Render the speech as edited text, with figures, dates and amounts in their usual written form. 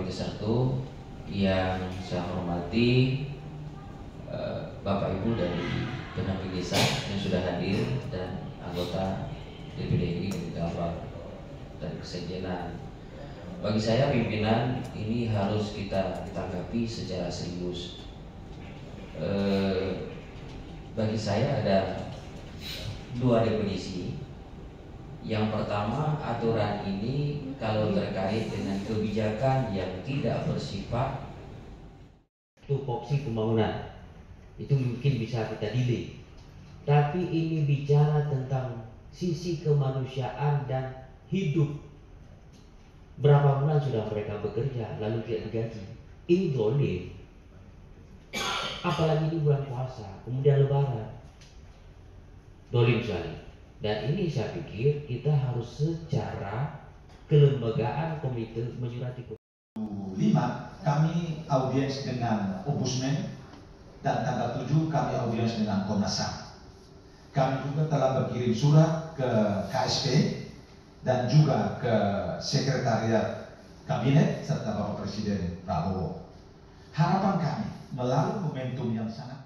Komite 1 yang saya hormati Bapak Ibu dari pendamping desa yang sudah hadir dan anggota DPD dari Jabar dan Kesekjenan. Bagi saya pimpinan ini harus kita tanggapi secara serius. Bagi saya ada dua definisi. Yang pertama, aturan ini kalau terkait dengan kebijakan yang tidak bersifat tupoksi pembangunan itu mungkin bisa kita delay. Tapi ini bicara tentang sisi kemanusiaan dan hidup. Berapa bulan sudah mereka bekerja lalu tidak digaji? Ini zalim. Apalagi di bulan puasa, kemudian lebaran. Zalim sekali. Dan ini saya pikir kita harus secara kelembagaan komite menyurati 5 kami audiens dengan Ombudsman dan tanggal 7 kami audiens dengan Komnas HAM. Kami juga telah berkirim surat ke KSP dan juga ke Sekretariat Kabinet serta Bapak Presiden Prabowo. Harapan kami melalui momentum yang sangat